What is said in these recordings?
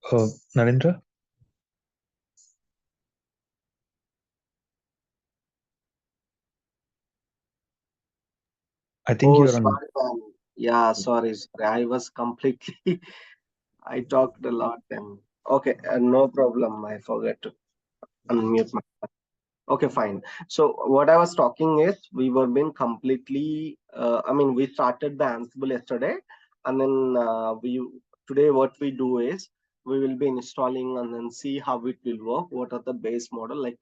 Narendra, I think Oh, you're on. sorry, man. Yeah, sorry. I was completely, I talked a lot then. Okay, no problem. I forgot to unmute my. Okay, fine. So what I was talking is we were being completely. I mean, we started the Ansible yesterday, and then we today what we do is we will be installing and then see how it will work. What are the base model like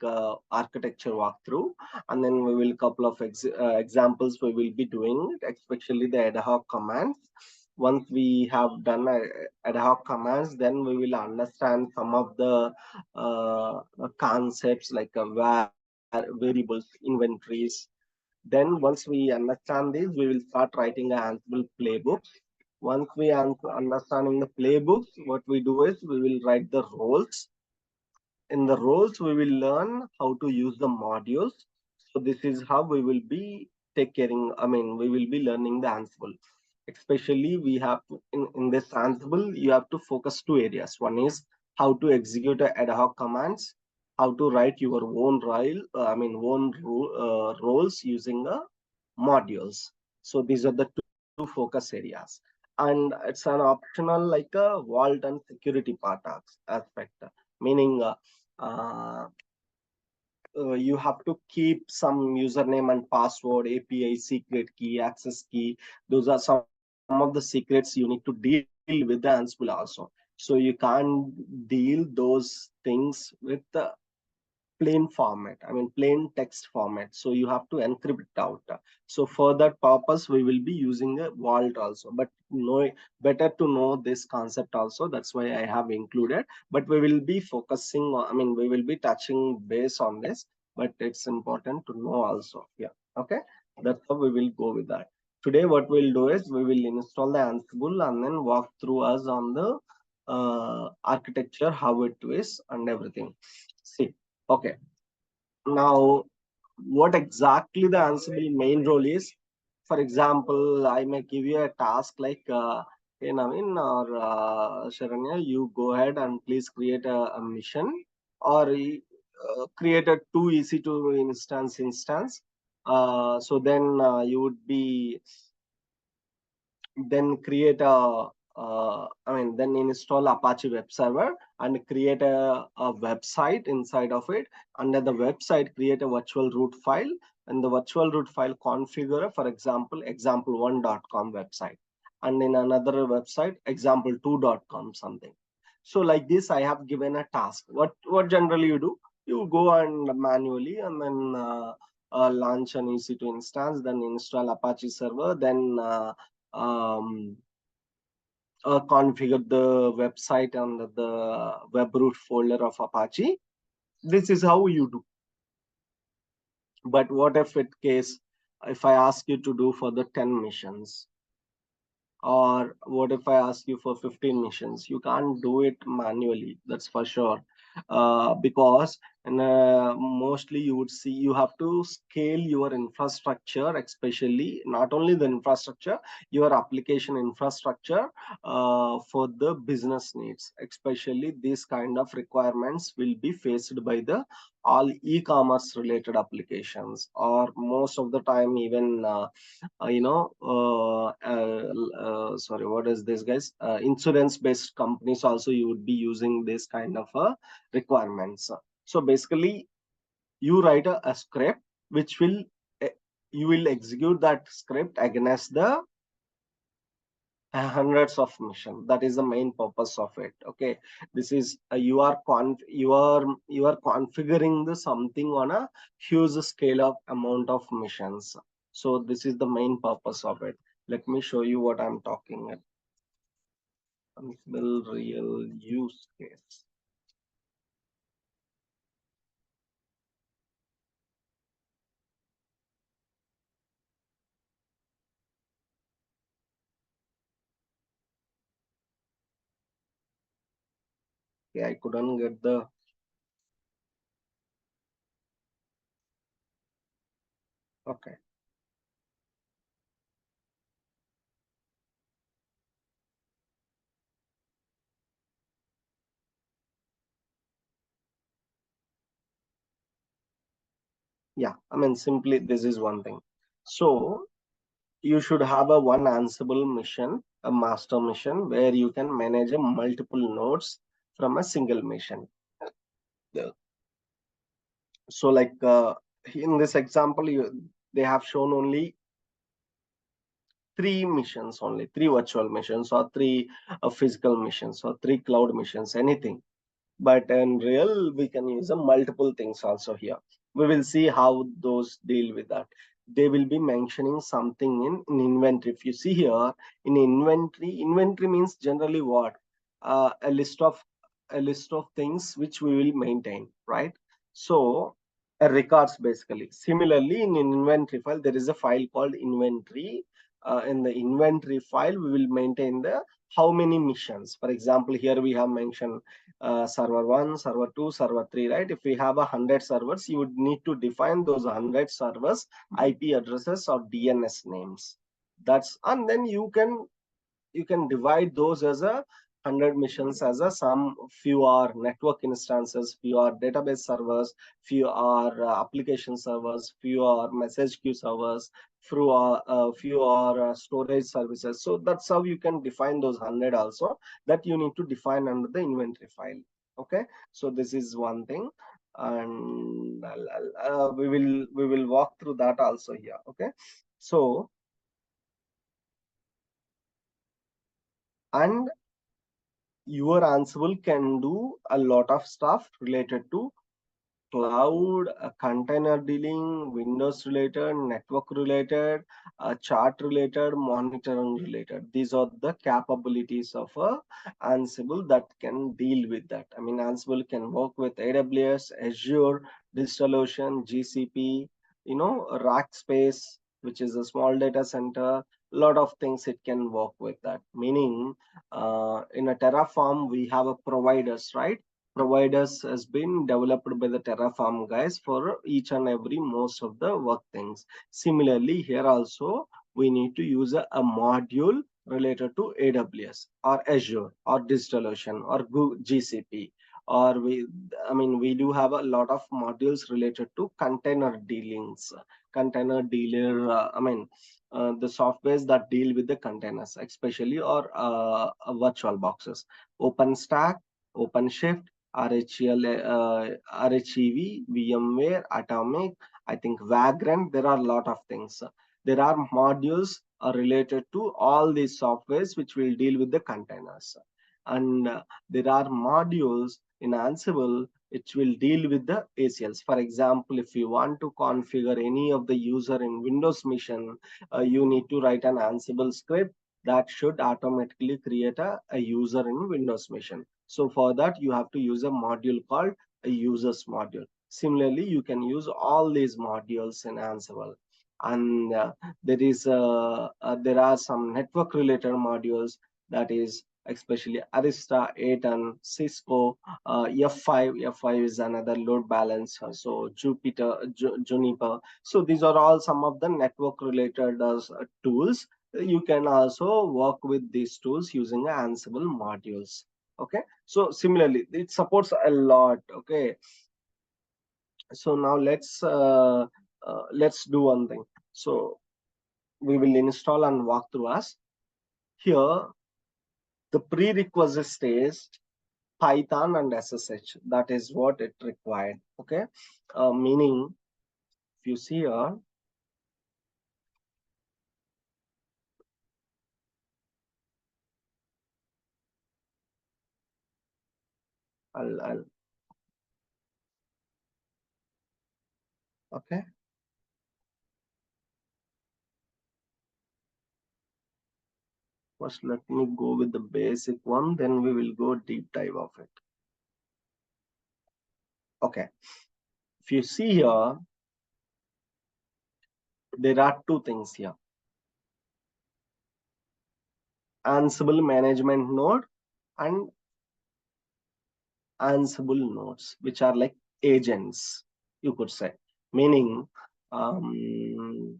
architecture walkthrough, and then we will couple of examples we will be doing, especially the ad hoc commands. Once we have done ad hoc commands, then we will understand some of the concepts like variables, inventories. Then once we understand this, we will start writing a Ansible playbook. Once we understanding the playbooks, what we do is we will write the roles. In the roles, we will learn how to use the modules. So this is how we will be take caring. I mean, we will be learning the Ansible. Especially, we have to, in this Ansible, you have to focus two areas. One is how to execute ad hoc commands, how to write your own roles using modules. So these are the two focus areas, and it's an optional like a vault and security part aspect, meaning uh, you have to keep some username and password, API, secret key, access key. Those are some of the secrets you need to deal with the Ansible also. So you can't deal those things with the plain format, I mean plain text format, so you have to encrypt it out. So for that purpose we will be using a vault also, but know better to know this concept also, that's why I have included. But we will be focusing on, I mean we will be touching base on this, but it's important to know also. Yeah, okay, that's how we will go with that. Today what we'll do is we will install the Ansible and then walk through us on the architecture, how it is and everything. See, okay. Now, what exactly the Ansible main role is? For example, I may give you a task like, hey Naveen or Sharanya, you go ahead and please create a mission, or create a two EC2 instance. So then you would be then create a then install Apache web server and create a website inside of it. Under the website, create a virtual root file, and the virtual root file configure, for example, example1.com website, and in another website, example2.com something. So like this, I have given a task. What generally you do? You go and manually and then launch an EC2 instance, then install Apache server, then um, configure the website under the web root folder of Apache. This is how you do. But what if it case if I ask you to do for the 10 missions? Or what if I ask you for 15 missions? You can't do it manually, that's for sure. Because mostly you would see you have to scale your infrastructure, especially not only the infrastructure, your application infrastructure for the business needs. Especially these kind of requirements will be faced by the all e-commerce related applications, or most of the time even sorry, what is this guys, insurance based companies also, you would be using this kind of requirements. So basically you write a script which will eh, you will execute that script against the hundreds of mission. That is the main purpose of it. Okay, this is you are configuring the something on a huge scale of amount of missions. So this is the main purpose of it. Let me show you what I'm talking about. Ansible real use case. Okay, I couldn't get the. Okay, Yeah, I mean, simply this is one thing. So you should have a one ansible mission, a master mission, where you can manage a multiple nodes from a single mission. Yeah. So like in this example, they have shown only three missions, only three virtual missions, or three physical missions, or three cloud missions, anything. But in real, we can use a multiple things also here. We will see how those deal with that. They will be mentioning something in inventory. If you see here in inventory means generally what? A list of things which we will maintain, right? So records basically. Similarly, in inventory file, there is a file called inventory. In the inventory file, we will maintain the how many missions. For example, here we have mentioned server 1, server 2, server 3, right? If we have 100 servers, you would need to define those 100 servers IP addresses or DNS names. That's, and then you can divide those as a 100 missions as a some few are network instances, few are database servers, few are application servers, few are message queue servers, few are storage services. So that's how you can define those 100 also, that you need to define under the inventory file. Okay, so this is one thing, and we will walk through that also here. Okay, so, and your Ansible can do a lot of stuff related to cloud, container dealing, Windows related, network related, chart related, monitoring related. These are the capabilities of Ansible that can deal with that. I mean, Ansible can work with AWS, Azure, DigitalOcean, GCP, Rackspace, which is a small data center. A lot of things it can work with that. Meaning, in a Terraform, we have a providers, right? Providers has been developed by the Terraform guys for each and every most of the work things. Similarly, here also we need to use a module related to AWS or Azure or DigitalOcean or GCP, or we do have a lot of modules related to container dealings, container dealer. The softwares that deal with the containers, especially, or virtual boxes, OpenStack, OpenShift, RHEL, RHEV, VMware, Atomic, I think Vagrant. There are a lot of things. There are modules related to all these softwares which will deal with the containers. And there are modules in Ansible which will deal with the ACLs. For example, if you want to configure any of the user in Windows machine, you need to write an Ansible script that should automatically create a user in Windows machine. So for that, you have to use a module called a users module. Similarly, you can use all these modules in Ansible. And there are some network related modules, that is especially Arista, 8 and Cisco, F5. F5 is another load balancer. So Juniper. So these are all some of the network related tools. You can also work with these tools using Ansible modules. Okay, so similarly it supports a lot. Okay, so now let's do one thing. So we will install and walk through us here. The prerequisite is Python and SSH. That is what it required. Okay, meaning, if you see here, I'll okay. First, let me go with the basic one, then we will go deep dive of it. Okay, if you see here, there are two things here: Ansible management node and Ansible nodes, which are like agents, you could say. Meaning, um,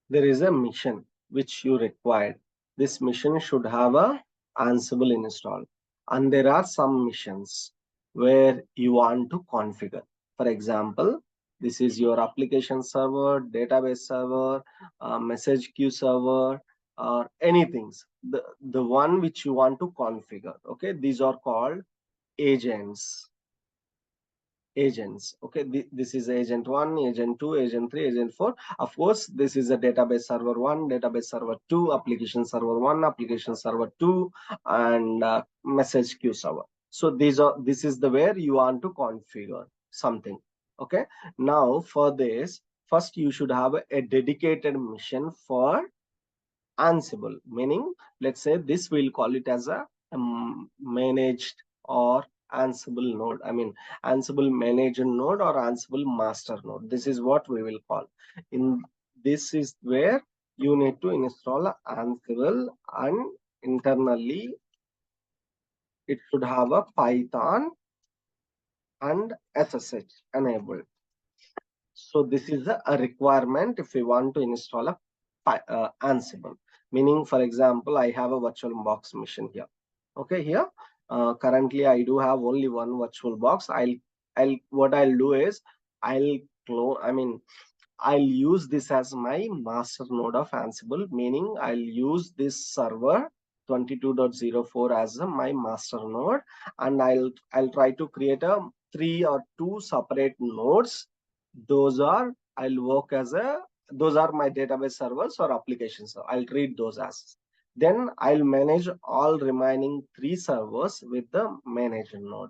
there is a mission which you required. This mission should have a Ansible installed. And there are some missions where you want to configure. For example, this is your application server, database server, message queue server, or anything. The one which you want to configure. Okay, these are called agents. Okay, this is agent 1, agent 2, agent 3, agent 4. Of course, this is a database server 1, database server 2, application server 1, application server 2, and message queue server. So this is the where you want to configure something. Okay, now for this, first you should have a dedicated mission for Ansible, meaning, let's say this we'll call it as a managed or Ansible node. I mean, Ansible managed node or Ansible master node. This is what we will call. In this is where you need to install a Ansible, and internally it should have a Python and SSH enabled. So this is a requirement if we want to install a Ansible. Meaning, for example, I have a virtual box machine here. Okay, here currently I do have only one virtual box. I'll what I'll do is I'll clone. I mean, I'll use this as my master node of Ansible, meaning I'll use this server 22.04 as my master node, and I'll try to create a three or two separate nodes. Those are I'll work as a those are my database servers or applications. So I'll treat those as. Then I'll manage all remaining three servers with the manager node.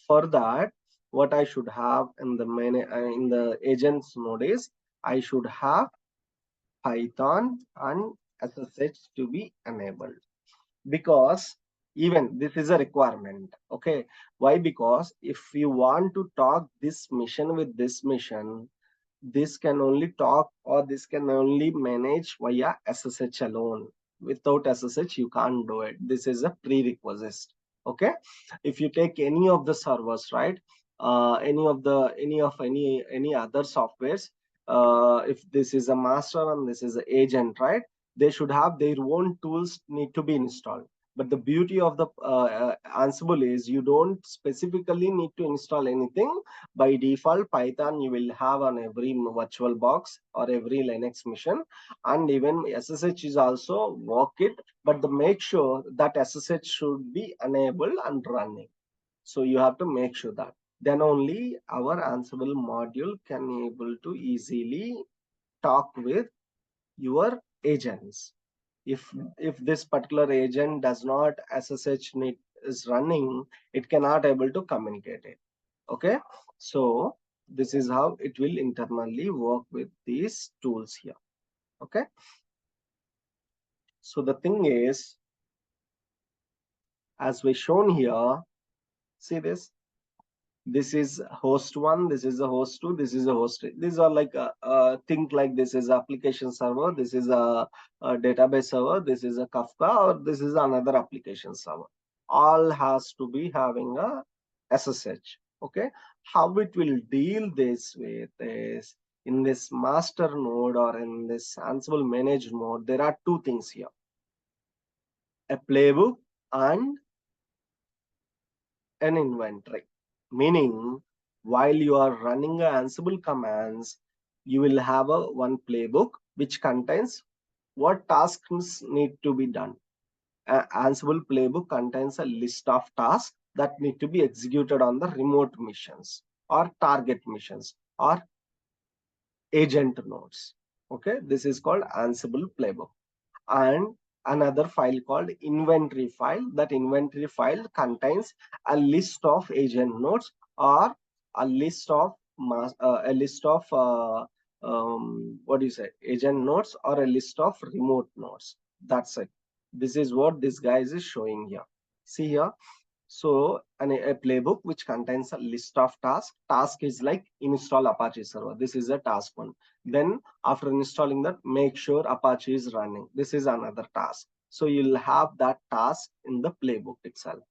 For that, what I should have in the in the agents node is I should have Python and SSH to be enabled, because even this is a requirement. Okay, why? Because if you want to talk this mission with this mission, this can only talk or this can only manage via SSH alone. Without SSH, you can't do it. This is a prerequisite. Okay, if you take any of the servers, right? Any other softwares. If this is a master and this is an agent, right? They should have their own tools need to be installed. But the beauty of the Ansible is you don't specifically need to install anything. By default, Python you will have on every virtual box or every Linux machine, and even SSH is also work it, but the make sure that SSH should be enabled and running. So you have to make sure that then only our Ansible module can able to easily talk with your agents. If this particular agent does not SSH need is running, it cannot able to communicate it. Okay, so this is how it will internally work with these tools here. Okay, so the thing is, as we shown here, see this is host 1, this is a host 2, this is a host 3. These are like think like this is application server, this is a database server, this is a Kafka, or this is another application server. All has to be having a SSH. Okay, how it will deal this with is in this master node or in this Ansible managed node, there are two things here: a playbook and an inventory. Meaning, while you are running a Ansible commands, you will have a one playbook which contains what tasks need to be done. Ansible playbook contains a list of tasks that need to be executed on the remote missions or target missions or agent nodes. Okay, this is called Ansible playbook. And another file called inventory file. That inventory file contains a list of agent nodes or a list of what do you say, agent nodes, or a list of remote nodes. That's it. This is what this guy is showing here. See here. So a playbook which contains a list of tasks. Task is like install Apache server. This is a task one. Then after installing that, make sure Apache is running. This is another task. So you'll have that task in the playbook itself.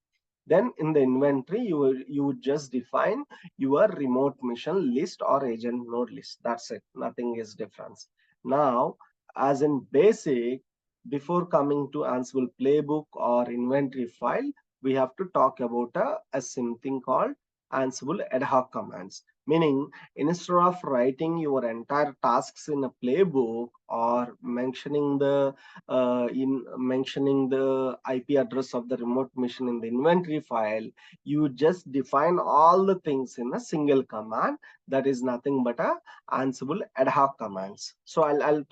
Then in the inventory, you would just define your remote mission list or agent node list. That's it. Nothing is different. Now, as in basic, before coming to Ansible playbook or inventory file, we have to talk about a something called Ansible ad hoc commands. Meaning, instead of writing your entire tasks in a playbook or mentioning the IP address of the remote machine in the inventory file, you just define all the things in a single command. That is nothing but a Ansible ad hoc commands. So I'll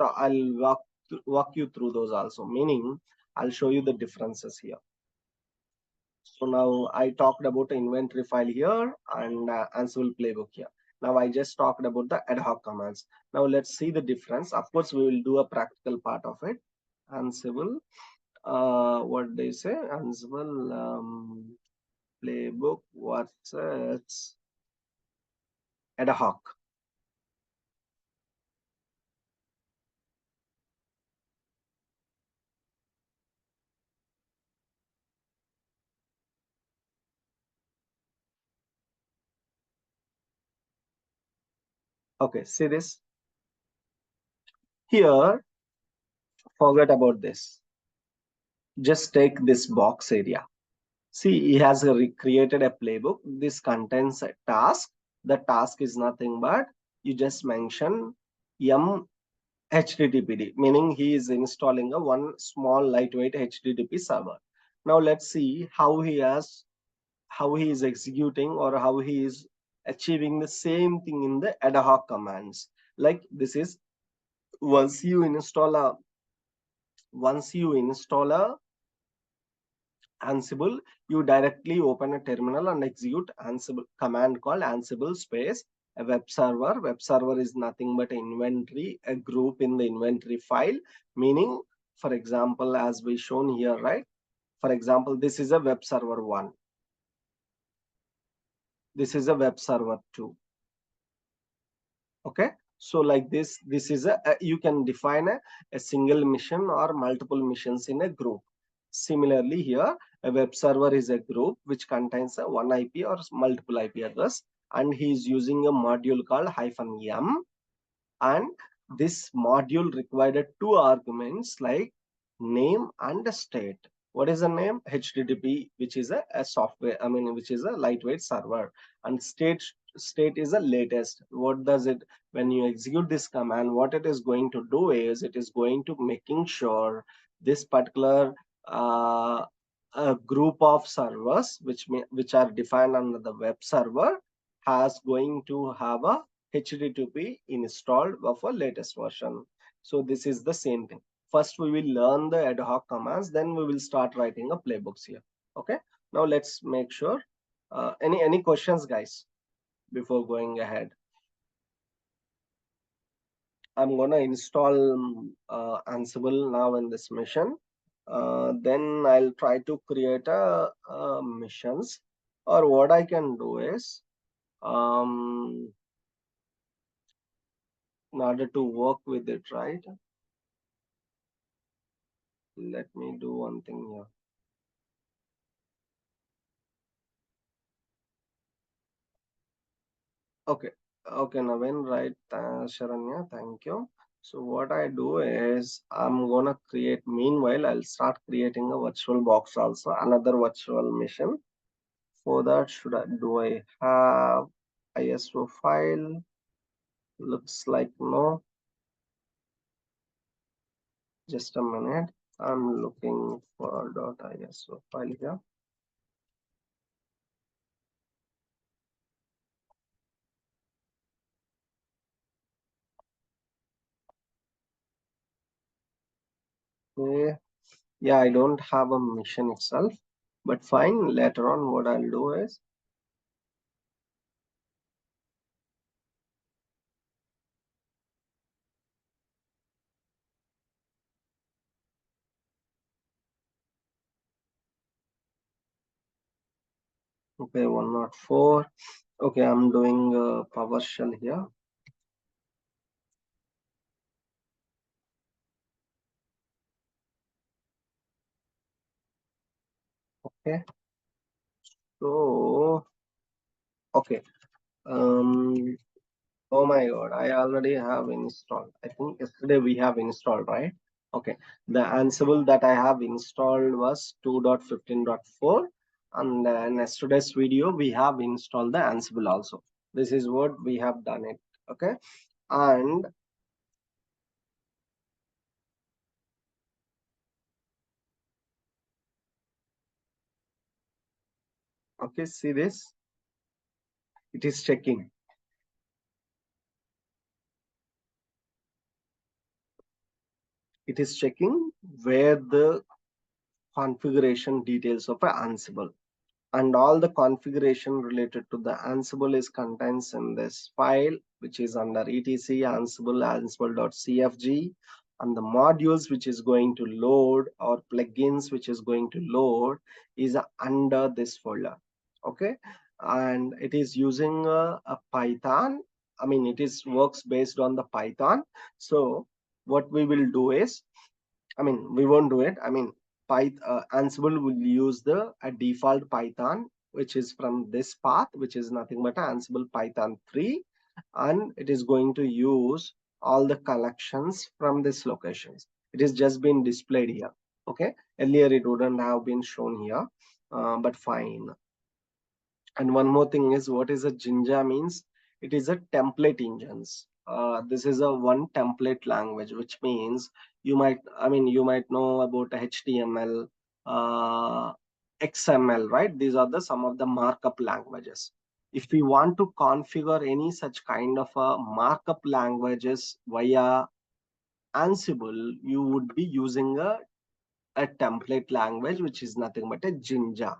walk you through those also. Meaning, I'll show you the differences here. So now I talked about the inventory file here and Ansible playbook here. Now I just talked about the ad hoc commands. Now let's see the difference. Of course, we will do a practical part of it. Ansible, what they say? Ansible playbook. What's it's ad hoc. Okay, see this here. Forget about this. Just take this box area. See, he has created a playbook. This contains a task. The task is nothing but you just mention m HTTPD, meaning he is installing a one small lightweight HTTP server. Now let's see how he is executing or how he is achieving the same thing in the ad hoc commands. Like this is once you install a once you install a Ansible, you directly open a terminal and execute Ansible command called Ansible space a web server. Web server is nothing but inventory, a group in the inventory file. Meaning, for example, as we shown here, right? For example, this is a web server one. This is a web server two. Okay. So like this is a you can define a single mission or multiple missions in a group. Similarly, here a web server is a group which contains a one IP or multiple IP address, and he is using a module called -m, and this module required two arguments like name and a state. What is the name? HTTP, which is a software, which is a lightweight server, and state is the latest. What does it, when you execute this command, what it is going to do is it is going to making sure this particular a group of servers which are defined under the web server has going to have a HTTP installed of a latest version. So this is the same thing. First, we will learn the ad hoc commands, then we will start writing a playbooks here. Okay. Now let's make sure. Any questions, guys, before going ahead? I'm gonna install Ansible now in this mission. Then I'll try to create a missions. Or what I can do is, in order to work with it, right? Let me do one thing here. Okay. Okay, Naveen, right. Sharanya, thank you. So what I do is I'm gonna create, meanwhile, I'll start creating a virtual box also, another virtual mission. For that, do I have ISO file? Looks like no. Just a minute. I'm looking for .iso file here. Okay. Yeah, I don't have a mission itself, but fine. Later on, what I'll do is, okay, 104. Okay, I'm doing PowerShell here. Okay, so okay. Um, Oh my God, I already have installed. I think yesterday we have installed, right? Okay. The Ansible that I have installed was 2.15.4, and in yesterday's video we have installed the Ansible also. This is what we have done it. Okay. And okay, see this? It is checking. It is checking where the configuration details of a Ansible, and all the configuration related to the Ansible is contains in this file, which is under etc ansible ansible.cfg, and the modules which is going to load, or plugins which is going to load, is under this folder. Okay. And it is using a Python. I mean, it is works based on the Python. So what we will do is, I mean, we won't do it. I mean, Ansible will use the a default Python, which is from this path, which is nothing but Ansible Python 3, and it is going to use all the collections from these locations. It is just been displayed here. Okay. Earlier it wouldn't have been shown here, but fine. And one more thing is, what is a Jinja means? It is a template engines. This is a one template language, which means you might know about HTML, XML, right? These are the some of the markup languages. If we want to configure any such kind of a markup languages via Ansible, you would be using a template language, which is nothing but a Jinja.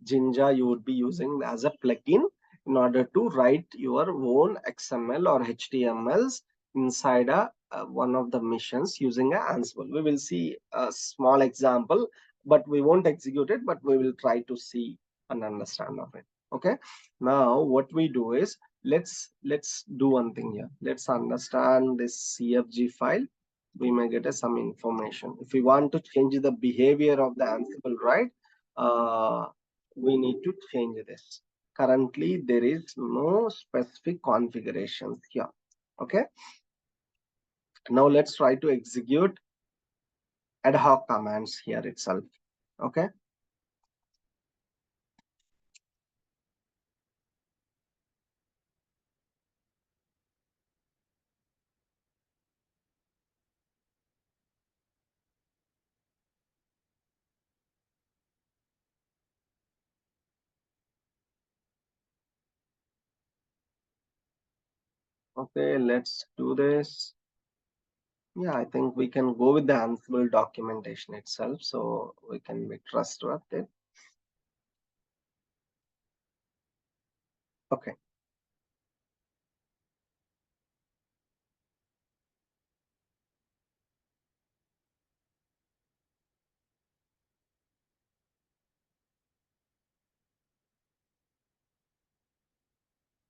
Jinja you would be using as a plugin in order to write your own XML or HTMLs inside one of the missions using a Ansible. We will see a small example, but we won't execute it, but we will try to see and understand of it. Okay. Now what we do is, let's do one thing here. Let's understand this CFG file. We may get some information. If we want to change the behavior of the Ansible, right? Uh, we need to change this. Currently, there is no specific configurations here. Okay. Now let's try to execute ad hoc commands here itself. Okay. Okay, let's do this. Yeah, I think we can go with the Ansible documentation itself, so we can be trustworthy. Okay.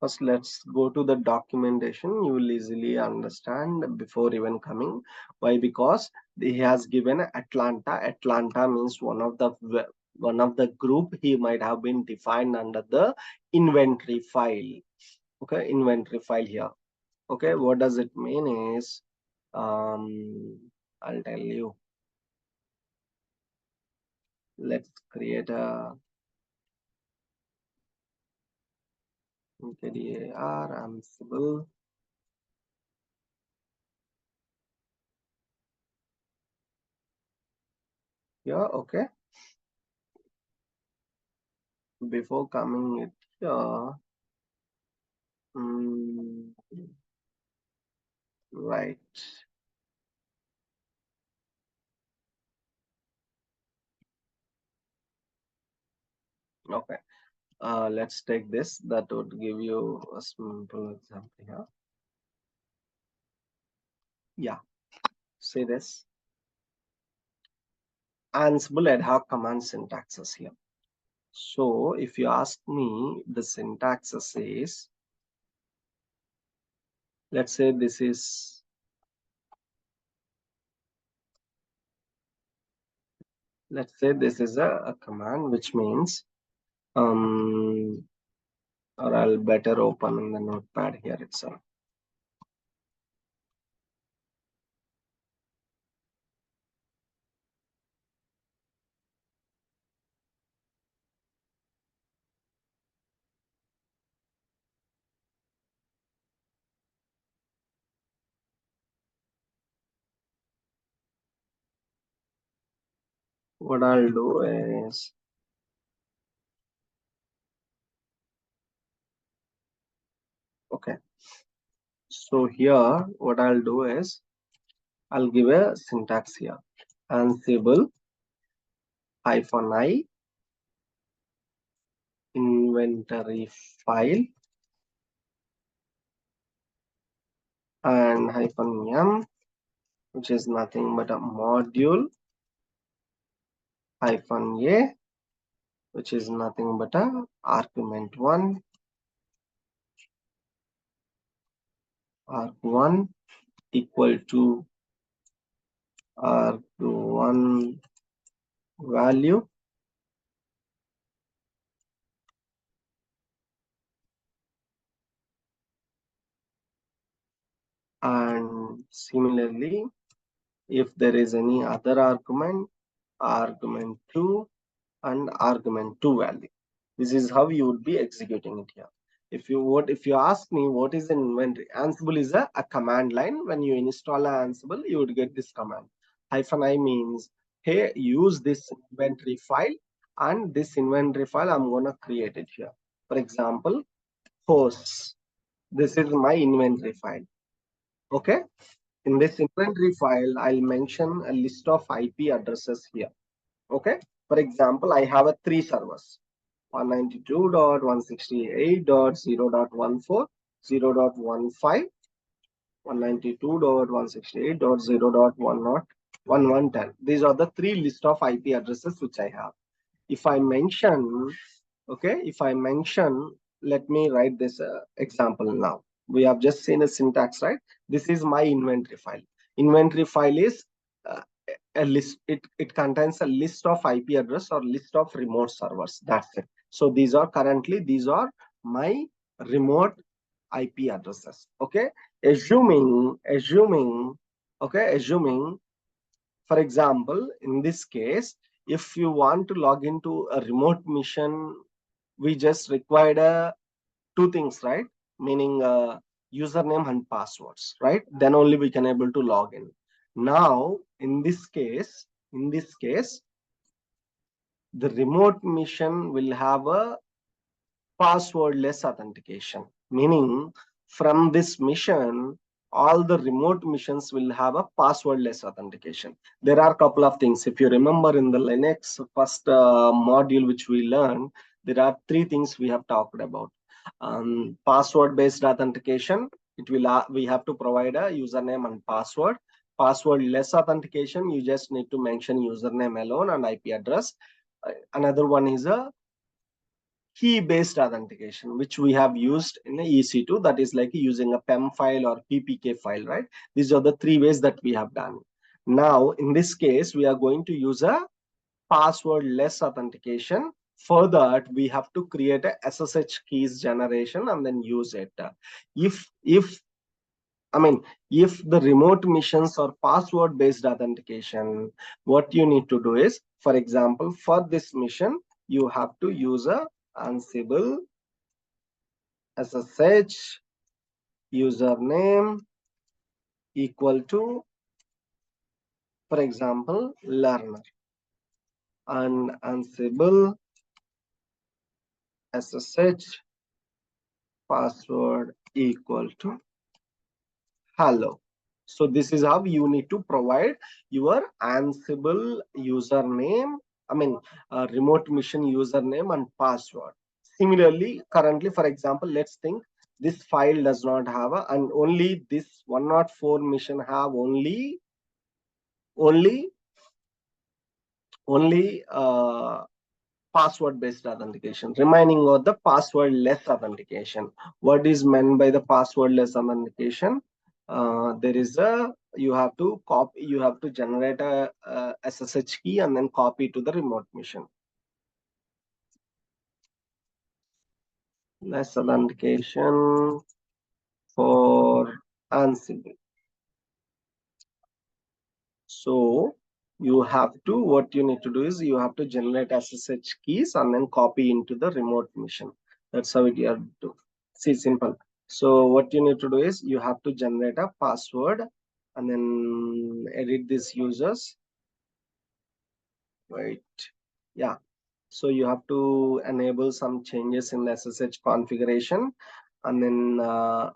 First, let's go to the documentation. You will easily understand before even coming. Why? Because he has given Atlanta. Atlanta means one of the group. He might have been defined under the inventory file. Okay, inventory file here. Okay, what does it mean is, I'll tell you. Let's create a KDAR Ansible. Yeah, okay. Before coming it here, mm, right. Okay. Let's take this. That would give you a simple example here. Yeah. See this. Ansible ad hoc command syntaxes here. So if you ask me, the syntaxes is, let's say this is a command, which means, or I'll better open in the notepad here itself. what I'll do is, okay, so here what I'll do is I'll give a syntax here. Ansible hyphen I inventory file and hyphen m, which is nothing but a module, hyphen a, which is nothing but a argument one, arg1 equal to arg1 value, and similarly if there is any other argument, argument 2 and argument 2 value. This is how you would be executing it here. If you ask me what is an inventory, Ansible is a command line. When you install a Ansible, you would get this command. Hyphen I means, hey, use this inventory file, and this inventory file I'm gonna create it here. For example, hosts. This is my inventory file. Okay. In this inventory file, I'll mention a list of IP addresses here. Okay. For example, I have a 3 servers: 192.168.0.14, 0.15, 192.168.0.1110. These are the 3 list of IP addresses which I have. If I mention, okay, if I mention, let me write this example now. We have just seen a syntax, right? This is my inventory file. Inventory file is uh, a list. It contains a list of IP address or list of remote servers. That's it. So these are my remote IP addresses. Okay, assuming, for example, in this case, if you want to log into a remote mission, we just required two things, right? Meaning username and passwords, right? Then only we can able to log in. Now, in this case, the remote mission will have a passwordless authentication, meaning from this mission, all the remote missions will have a passwordless authentication. There are a couple of things. If you remember in the Linux first module which we learned, there are three things we have talked about. Password based authentication, we have to provide a username and password. Passwordless authentication, you just need to mention username alone and IP address. Another one is a key based authentication, which we have used in the EC2, that is like using a PEM file or PPK file, right? These are the three ways that we have done. Now, in this case, we are going to use a password-less authentication. For that, we have to create a SSH keys generation and then use it. If if I mean, if the remote missions are password-based authentication, what you need to do is, for example, for this mission, you have to use a Ansible SSH username equal to, for example, learner, and Ansible SSH password equal to hello. So this is how you need to provide your Ansible username, remote mission username and password. Similarly, currently, for example, let's think this file does not have and only this 104 mission have only only password based authentication, remaining of the password less authentication. What is meant by the password less authentication? There is a, you have to generate a SSH key and then copy to the remote mission. Less authentication for Ansible. So what you need to do is you have to generate SSH keys and then copy into the remote mission. That's how you have to do. See, simple. So what you need to do is you have to generate a password and then edit these users. Wait. Yeah. So you have to enable some changes in the SSH configuration, and then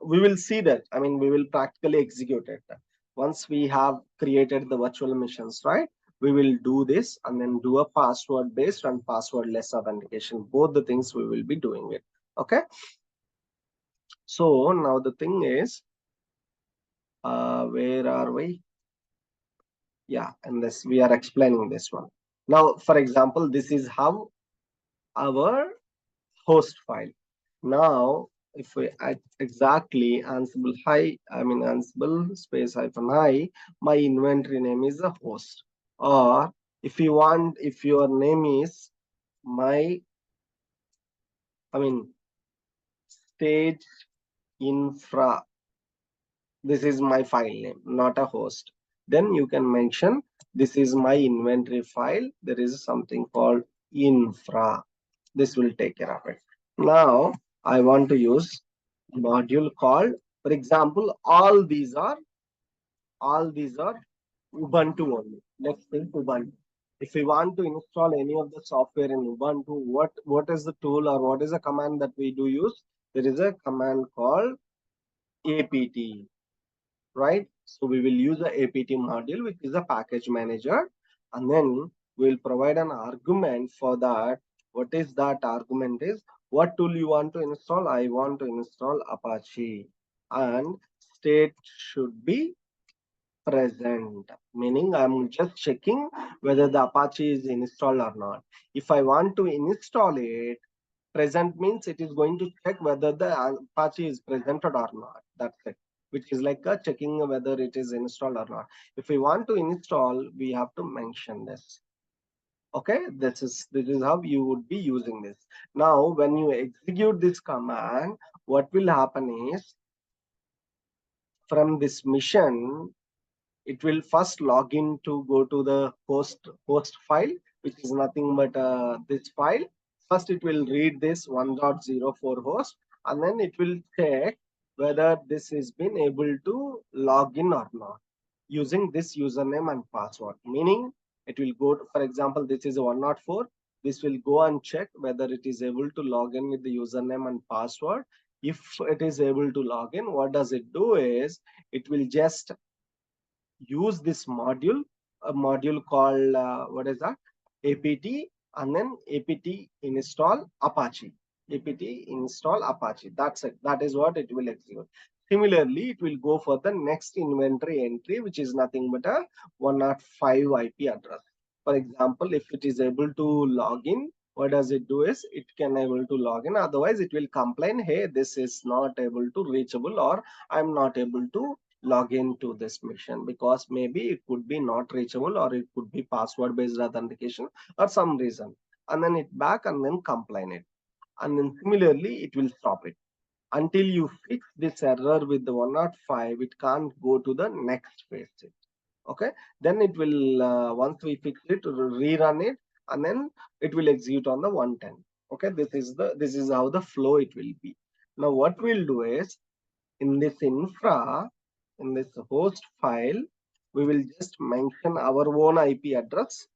we will see that. I mean, we will practically execute it. Once we have created the virtual machines, right? We will do this and then do a password based and passwordless authentication. Both the things we will be doing it. Okay. So now the thing is, where are we? Yeah, and this we are explaining this one. Now, for example, this is how our host file. Now, if we add exactly ansible hi, I mean ansible space hyphen I, my inventory name is a host. Or if you want, if your name is my, I mean stage infra, this is my file name, not a host. Then you can mention this is my inventory file. There is something called infra. This will take care of it. Now I want to use module called, for example, all these are Ubuntu only. Let's think Ubuntu. If we want to install any of the software in Ubuntu, what is the tool or what is the command that we do use? There is a command called apt, right? So we will use the apt module, which is a package manager, and then we'll provide an argument for that. What is that argument is, what tool you want to install? I want to install Apache, and state should be present, meaning I'm just checking whether the Apache is installed or not. If I want to install it, present means it is going to check whether the Apache is presented or not. That's it, which is like a checking whether it is installed or not. If we want to install, we have to mention this. Okay, this is how you would be using this. Now, when you execute this command, what will happen is, from this mission, it will first log in to go to the host file, which is nothing but this file. First it will read this 1.04 host, and then it will check whether this has been able to log in or not using this username and password. Meaning it will go to, for example, this is a 104. This will go and check whether it is able to log in with the username and password. If it is able to log in, what does it do is, it will just use this module, a module called what is that, apt, and then apt install Apache, apt install Apache. That's it. That is what it will execute. Similarly, it will go for the next inventory entry, which is nothing but a 105 IP address. For example, if it is able to log in, what does it do is, it can able to log in. Otherwise it will complain, hey, this is not able to reachable, or I'm not able to log into this mission, because maybe it could be not reachable, or it could be password based authentication or some reason. And then it back and then complain it, and then similarly it will stop it. Until you fix this error with the 105, it can't go to the next phase. Okay, then it will once we fix it, rerun it, and then it will execute on the 110. Okay, this is how the flow it will be. Now what we'll do is, in this infra, in this host file, we will just mention our own IP address,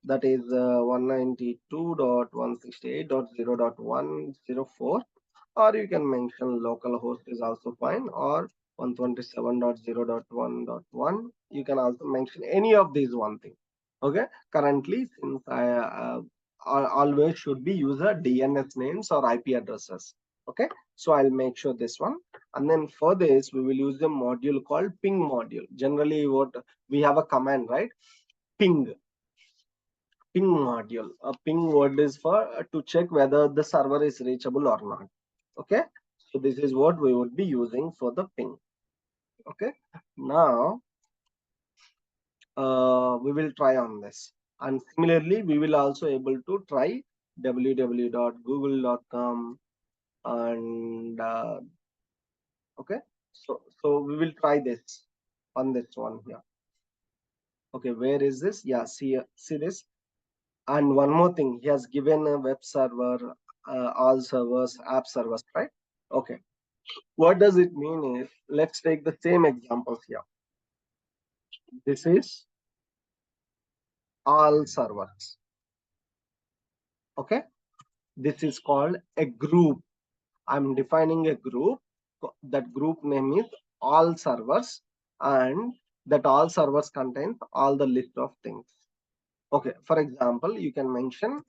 that is 192.168.0.104, or you can mention localhost is also fine, or 127.0.1.1. You can also mention any of these one thing. Okay, currently, since I always should be user DNS names or IP addresses. Okay, so I'll make sure this one, and then for this we will use a module called ping module. Generally, what we have a command, right? Ping module. A ping word is for to check whether the server is reachable or not. Okay, so this is what we would be using for the ping. Okay, now we will try on this, and similarly we will also able to try www.google.com, and okay, so we will try this on this one here. Okay, where is this? Yeah, see this. And one more thing, he has given a web server, all servers, app servers, right? Okay. What does it mean is, let's take the same examples here. This is all servers. Okay, this is called a group. I'm defining a group. That group name is all servers, and that all servers contains all the list of things. Okay, for example, you can mention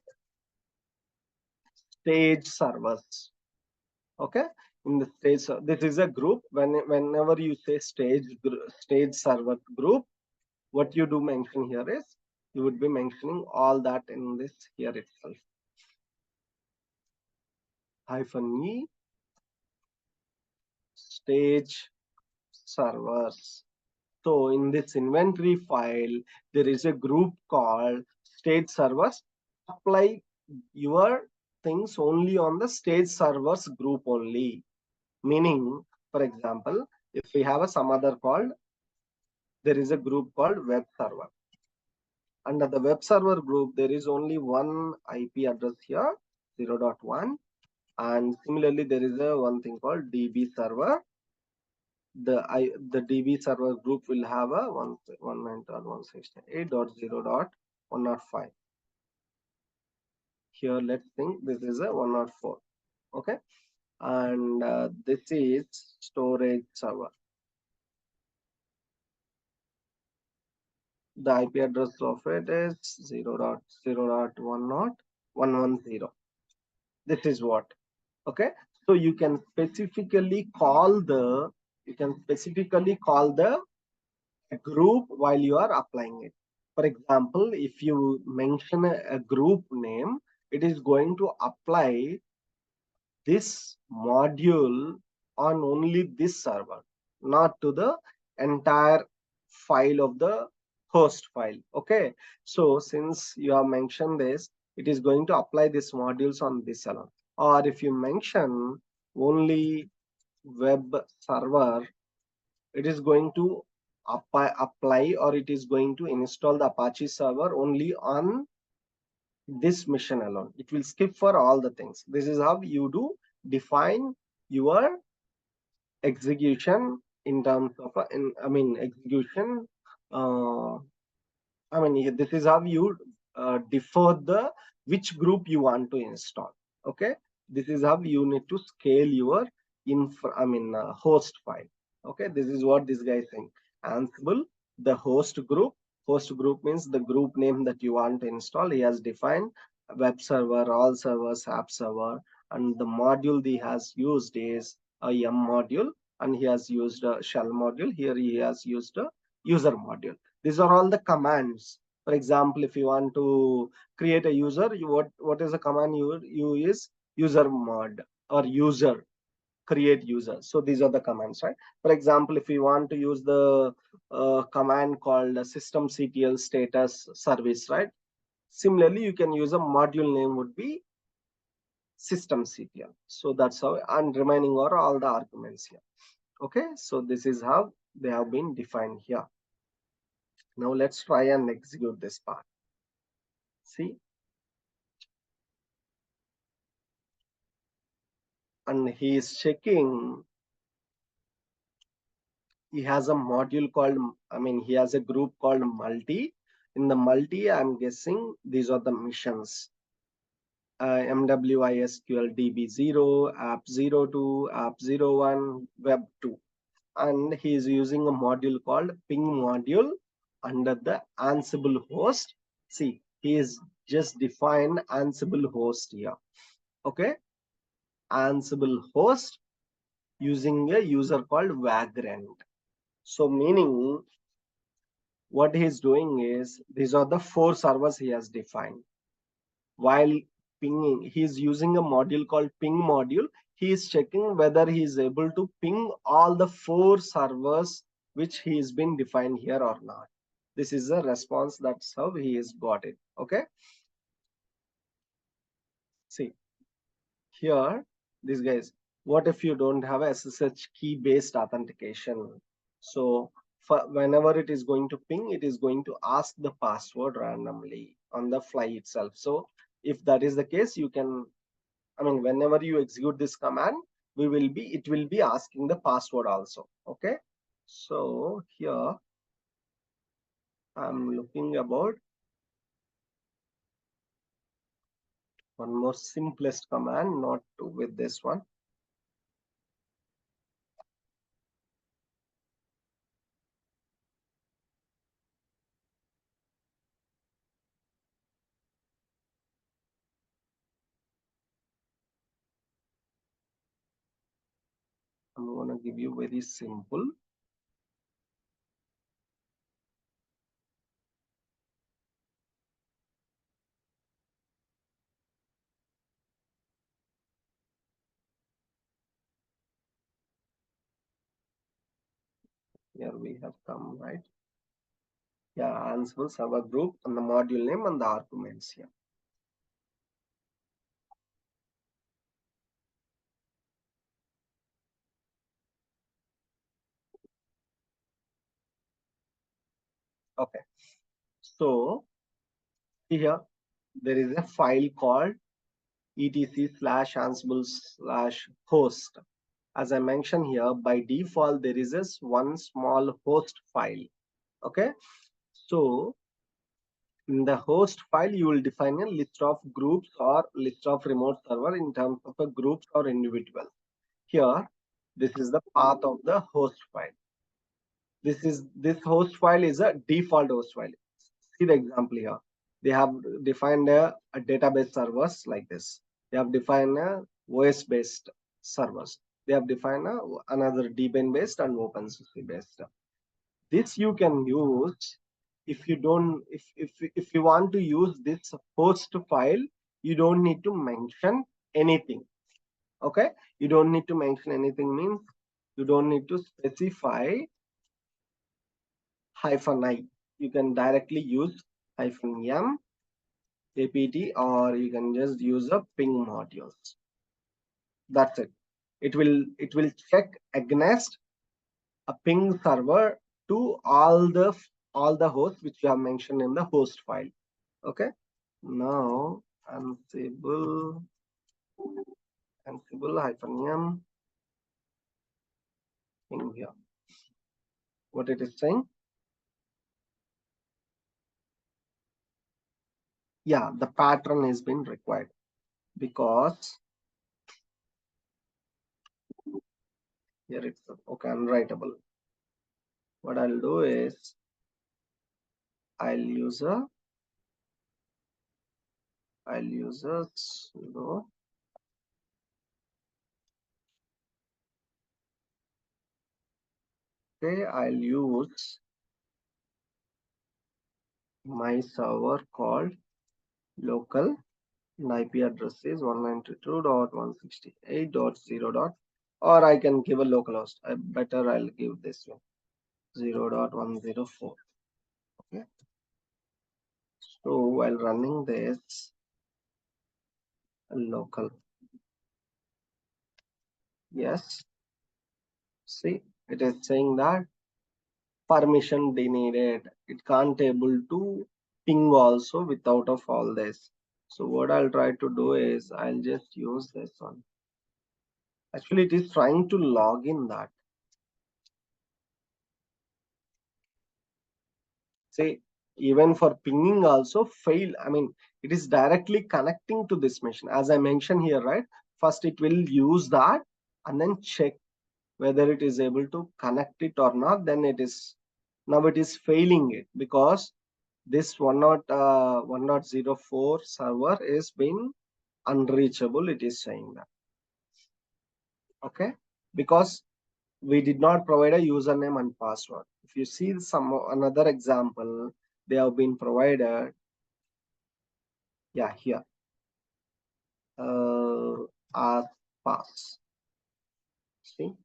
stage servers. Okay, in the stage, this is a group. Whenever you say stage server group, what you do mention here is you would be mentioning all that in this here itself. Hyphen e stage servers. So in this inventory file, there is a group called stage servers. Apply your things only on the stage servers group only. Meaning, for example, if we have some other called, there is a group called web server. Under the web server group, there is only one IP address here, 0.1. And similarly, there is a one thing called DB server. The DB server group will have a 192.168.0.105. Here, let's think this is a 104. Okay, and this is storage server. The IP address of it is 0.0.1.110. This is what. Okay, so you can specifically call the group while you are applying it. For example, if you mention a group name, it is going to apply this module on only this server, not to the entire file of the host file. Okay, so since you have mentioned this, it is going to apply these modules on this alone. Or if you mention only web server, it is going to apply or it is going to install the Apache server only on this mission alone. It will skip for all the things. This is how you do define your execution in terms of execution. uh, this is how you defer the which group you want to install. Okay, this is how you need to scale your host file. Okay, this is what this guy is saying. Ansible, the host group. Host group means the group name that you want to install. He has defined web server, all servers, app server, and the module he has used is a yum module, and he has used a shell module. Here he has used a user module. These are all the commands. For example, if you want to create a user, what is the command you is user mod or user create user. So these are the commands, right? For example, if you want to use the command called systemctl status service, right? Similarly, you can use a module name would be systemctl. So that's how, and remaining are all the arguments here. Okay, so this is how they have been defined here. Now let's try and execute this part. See, and he is checking. He has a module called, he has a group called multi. In the multi, I'm guessing these are the missions. MWISQL DB0, app02, app01, web2. And he is using a module called ping module under the Ansible host. See, he is just defined Ansible host here. Okay, Ansible host using a user called Vagrant. So meaning what he is doing is these are the 4 servers he has defined. While pinging, he is using a module called ping module. He is checking whether he is able to ping all the 4 servers which he has been defined here or not. This is a response. That's how he has got it. Okay. See here, these guys. What if you don't have a SSH key based authentication? So whenever it is going to ping, it is going to ask the password randomly on the fly itself. So if that is the case, you can, whenever you execute this command, it will be asking the password also. Okay, so here I'm looking about one more simplest command, not with this one. I'm going to give you very simple. Here we have come, right? Yeah, Ansible server group and the module name and the arguments here. Okay. So here there is a file called etc/ansible/host. As I mentioned here, by default, there is this one small host file. Okay. So in the host file, you will define a list of groups or list of remote server in terms of a groups or individual. Here, this is the path of the host file. This host file is a default host file. See the example here. They have defined a database servers like this. They have defined a OS based servers. They have defined another Debian based and OpenSUSE based. This you can use if you don't if you want to use this host file, you don't need to mention anything. Okay, you don't need to mention anything means you don't need to specify -i. You can directly use -m apt, or you can just use a ping modules. That's it. It will check against a ping server to all the hosts which you have mentioned in the host file. Okay. Now ansible-m in here. What it is saying? Yeah, the pattern has been required because here it's okay, unwritable. What I'll do is I'll use a sudo okay, I'll use my server called local and IP address is 192.168.0. Or I can give a localhost. Better I'll give this one 0.104. Okay. So while running this local, yes, see it is saying that permission denied. It can't able to ping also without of all this. So what I'll try to do is I'll just use this one. Actually, it is trying to log in that. Say even for pinging also fail. I mean, it is directly connecting to this machine. As I mentioned here, right? First, it will use that and then check whether it is able to connect it or not. Then it is now it is failing it because this 1.04 server is being unreachable. It is saying that. Okay, because we did not provide a username and password. If you see some another example, they have been provided. Yeah, here as pass. See,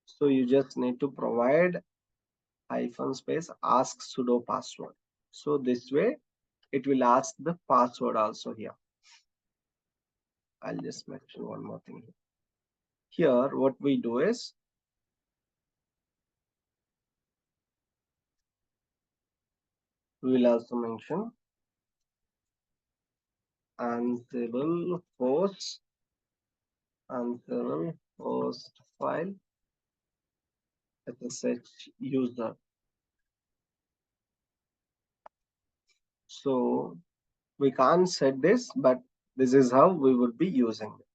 so you just need to provide hyphen space ask sudo password. So this way it will ask the password also here. I'll just mention one more thing here. Here, what we do is we will also mention ansible host file ssh user. So we can't set this, but This is how we would be using it.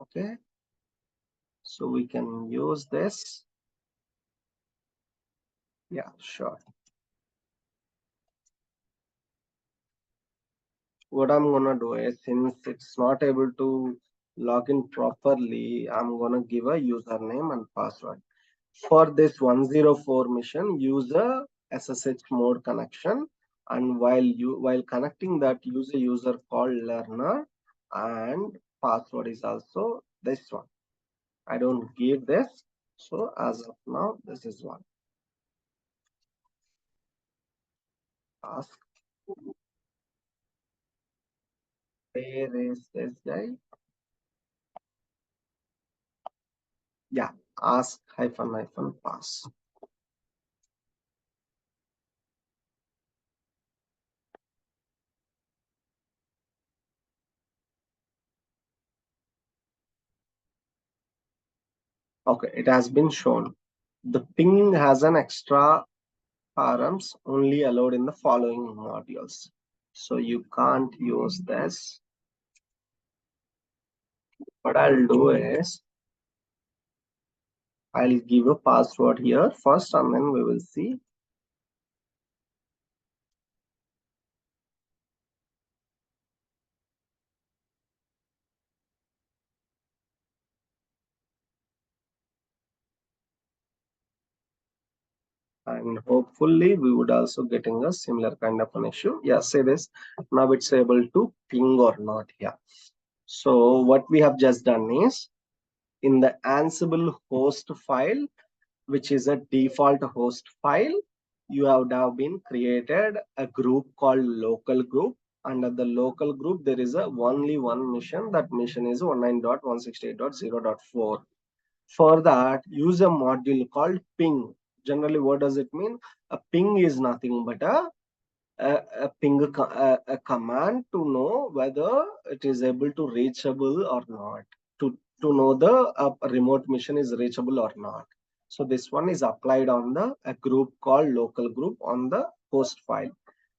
Okay, so we can use this. Yeah, sure. What I'm gonna do is, since it's not able to log in properly, I'm gonna give a username and password. For this 104 mission, use a SSH mode connection, and while connecting that, use a user called learner, and password is also this one. I don't give this, so as of now, this is one. Ask, where is this guy? Yeah, ask hyphen hyphen pass. Okay, it has been shown. The ping has an extra params only allowed in the following modules. So you can't use this. What I'll do is, I'll give a password here first, and then we will see. And hopefully we would also getting a similar kind of an issue. Yeah, say this. Now it's able to ping or not here. So what we have just done is, in the Ansible host file, which is a default host file, you have now been created a group called local group. Under the local group, there is a only one mission. That mission is 19.168.0.4. For that, use a module called ping. Generally, what does it mean? A ping is nothing but a ping a command to know whether it is able to reachable or not, to know the remote mission is reachable or not. So this one is applied on the a group called local group on the host file.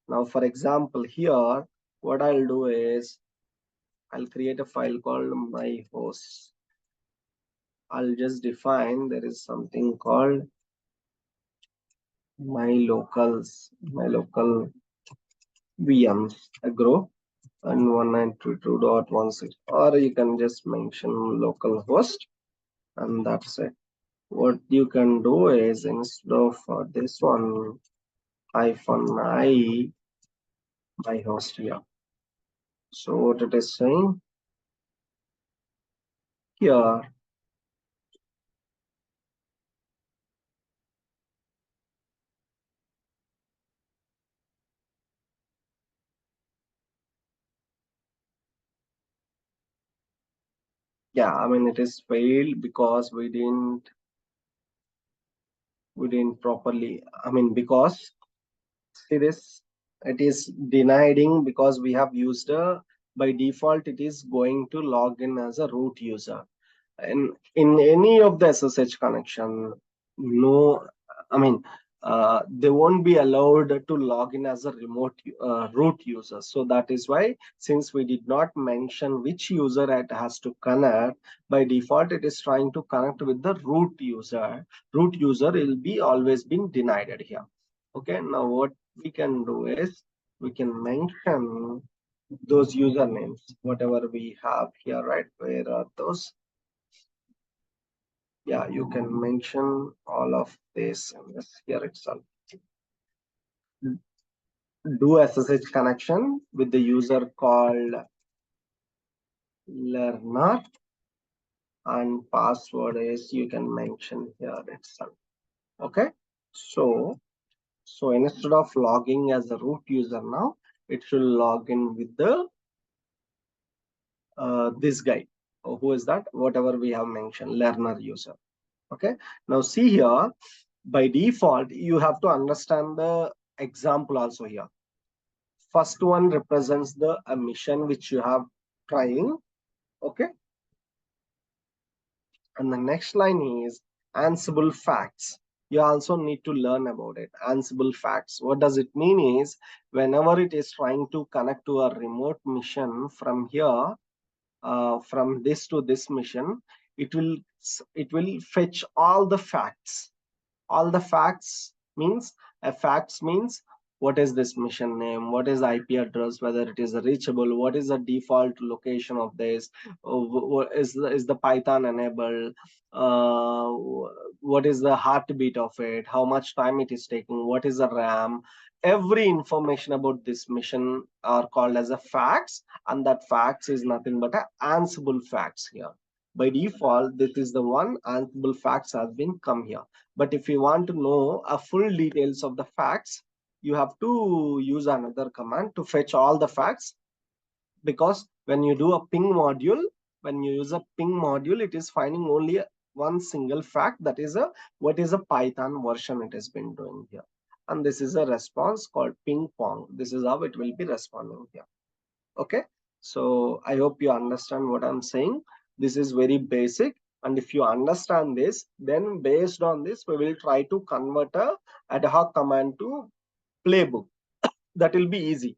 Now for example, here what I'll do is, I'll create a file called my host. I'll just define, there is something called my local VMs, a group, and 192.16, or you can just mention localhost, and that's it. What you can do is, instead of this one, hyphen I, my host here. So what it is saying here, yeah, I mean it is failed because we didn't properly, I mean, because see this, it is denying because we have used a, by default it is going to log in as a root user. And in any of the SSH connection, no, I mean, they won't be allowed to log in as a remote root user. So that is why, since we did not mention which user it has to connect, by default it is trying to connect with the root user. Root user will be always been denied here. Okay, now what we can do is, we can mention those usernames, whatever we have here, right? Where are those? Yeah, you can mention all of this in this here itself. Do SSH connection with the user called learner, and password is, you can mention here itself. Okay, so instead of logging as a root user, now it should log in with the this guy. Who is that? Whatever we have mentioned, learner user. Okay, now see here, by default you have to understand the example also here. First one represents the mission which you have trying. Okay, and the next line is ansible facts. you also need to learn about it. Ansible facts. What does it mean is whenever it is trying to connect to a remote mission from here, from this to this mission, it will it will fetch all the facts means facts means what is this mission name, what is the IP address, whether it is reachable, what is the default location of this, is the Python enabled, uh, what is the heartbeat of it, how much time it is taking, what is the RAM. Every information about this mission are called as a facts, and that facts is nothing but a ansible facts here. By default, this is the one ansible facts has been come here. But if you want to know a full details of the facts, you have to use another command to fetch all the facts, because when you do a ping module, when you use a ping module, it is finding only one single fact, that is a what is a Python version it has been doing here. And this is a response called ping pong. This is how it will be responding here. Okay, so I hope you understand what I'm saying. This is very basic, and if you understand this, then based on this we will try to convert a ad hoc command to playbook. That will be easy.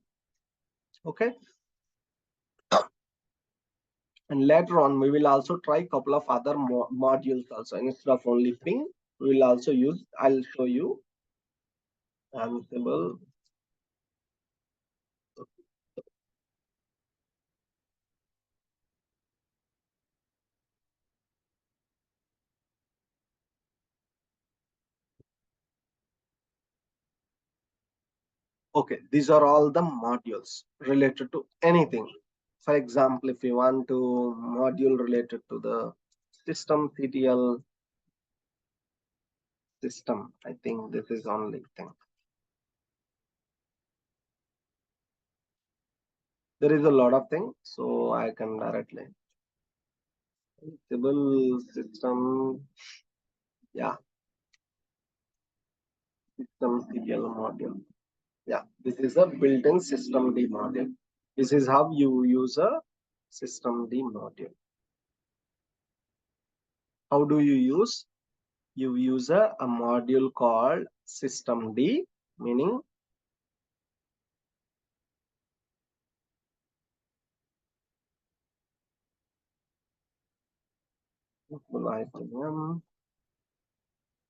Okay, and later on we will also try a couple of other modules also. Instead of only ping, we will also use, I'll show you ansible. Okay, these are all the modules related to anything. For example, if you want to module related to the systemctl system, I think this is only thing. There is a lot of things, so I can directly civil system, yeah, systemctl module. Yeah, this is a built-in systemd module. This is how you use a systemd module. How do you use? You use a module called systemd, meaning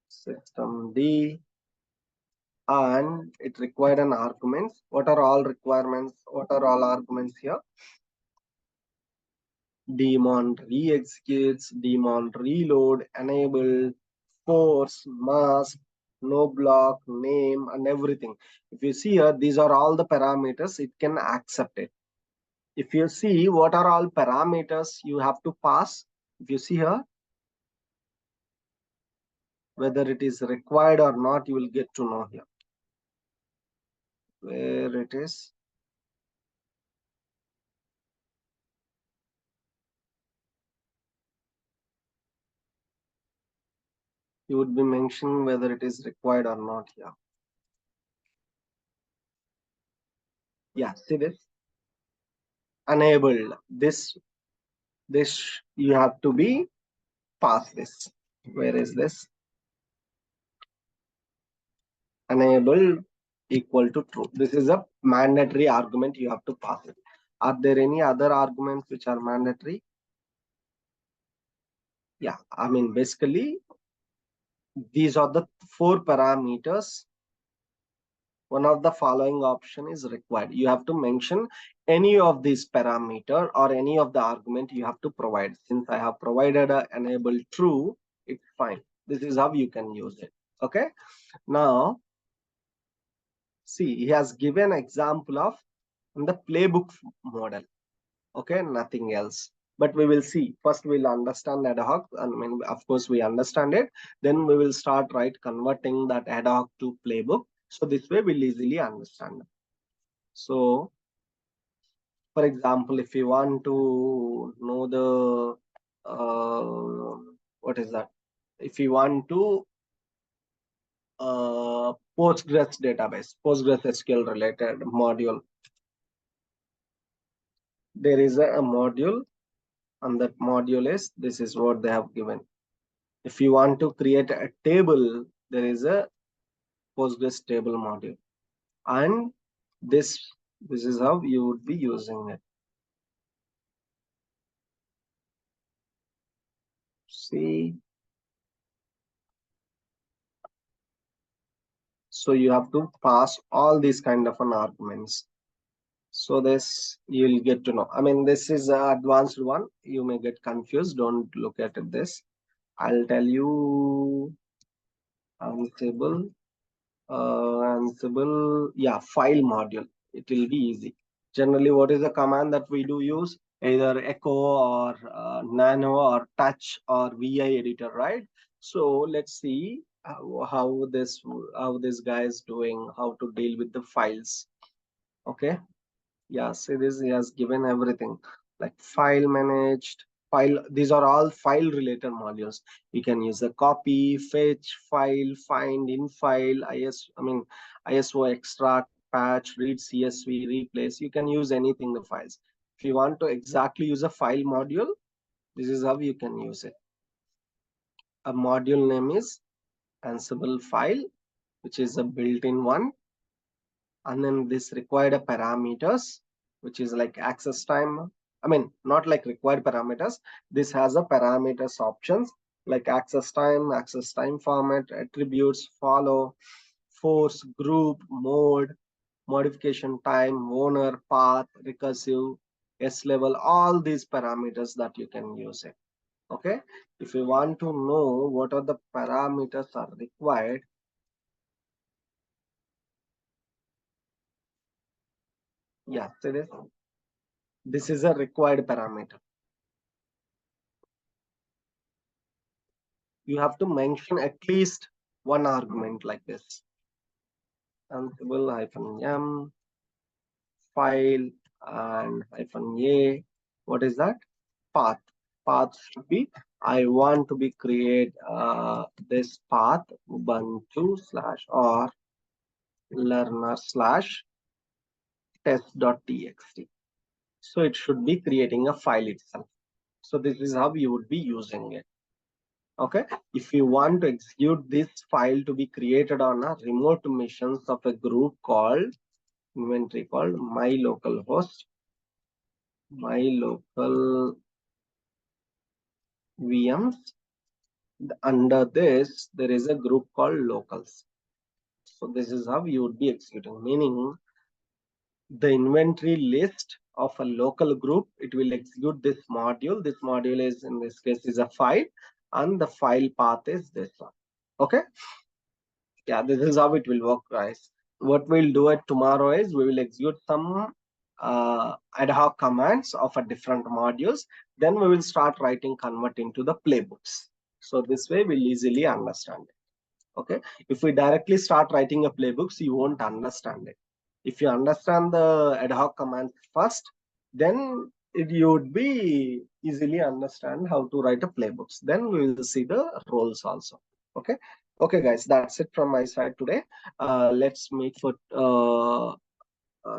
systemd, and it required an arguments. What are all requirements? What are all arguments here? Daemon re-executes, daemon reload, enable, force, mask, no block, name, and everything. If you see here, these are all the parameters it can accept it. If you see what are all parameters you have to pass, if you see here, whether it is required or not, you will get to know here. Where it is. You would be mentioning whether it is required or not here. Yeah, see this? Enabled. This you have to be pass this. Where is this? Enabled equal to true. This is a mandatory argument, you have to pass it. Are there any other arguments which are mandatory? Yeah, I mean basically these are the 4 parameters. One of the following option is required. You have to mention any of these parameter or any of the argument you have to provide. Since I have provided a enable true, it's fine. This is how you can use it. Okay, now see, he has given example of the playbook model. Okay, nothing else, but we will see. First we'll understand ad hoc, and I mean, of course we understand it, then we will start converting that ad hoc to playbook, so this way we'll easily understand. So for example, if you want to know the what is that, if you want to Postgres database, Postgres SQL related module, there is a module, and that module is, this is what they have given. If you want to create a table there is a Postgres table module, and this this is how you would be using it. See, so you have to pass all these kind of an arguments. So this you'll get to know. I mean, this is a advanced one. You may get confused. Don't look at it this. I'll tell you Ansible, Ansible, yeah, file module. It will be easy. Generally, what is the command that we do use? Either echo or nano or touch or vi editor, right? So let's see how this guy is doing, how to deal with the files. Okay, yeah, see this, he has given everything like file managed, file. These are all file related modules. You can use the copy, fetch, file, find, in file, ISO extract, patch, read CSV, replace. You can use anything the files. If you want to exactly use a file module, this is how you can use it. A module name is Ansible file, which is a built-in one, and then this required parameters, which is like access time. I mean, not like required parameters. This has a parameters options like access time format, attributes, follow, force, group, mode, modification time, owner, path, recursive, s level, all these parameters that you can use it. Okay, if you want to know what are the parameters are required, yeah, so this is a required parameter. You have to mention at least one argument like this. Ansible -m file and -a. What is that? Path. Path should be, I want to be create this path ubuntu slash or learner slash test.txt. So it should be creating a file itself. So this is how you would be using it. Okay, if you want to execute this file to be created on a remote missions of a group called inventory called my local host, my local VMs. Under this there is a group called locals. So this is how you would be executing, meaning the inventory list of a local group, it will execute this module. This module is, in this case, is a file, and the file path is this one. Okay, yeah, this is how it will work, guys. What we'll do it tomorrow is we will execute some ad hoc commands of a different modules. Then we will start writing convert into the playbooks. So this way we'll easily understand it. Okay, if we directly start writing a playbooks, you won't understand it. If you understand the ad hoc commands first, then you would be easily understand how to write a playbooks. Then we will see the roles also. Okay, okay, guys, that's it from my side today. Let's meet for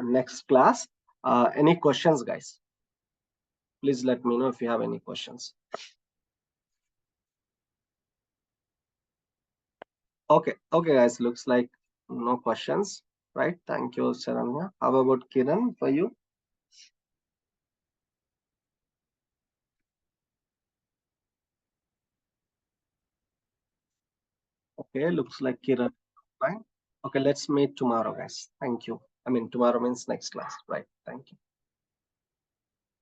next class. Any questions, guys? Please let me know if you have any questions. Okay, okay, guys, looks like no questions, right? Thank you, Saranya. How about Kiran for you? Okay, looks like Kiran. Fine. Okay, let's meet tomorrow, guys. Thank you. I mean, tomorrow means next class, right? Thank you.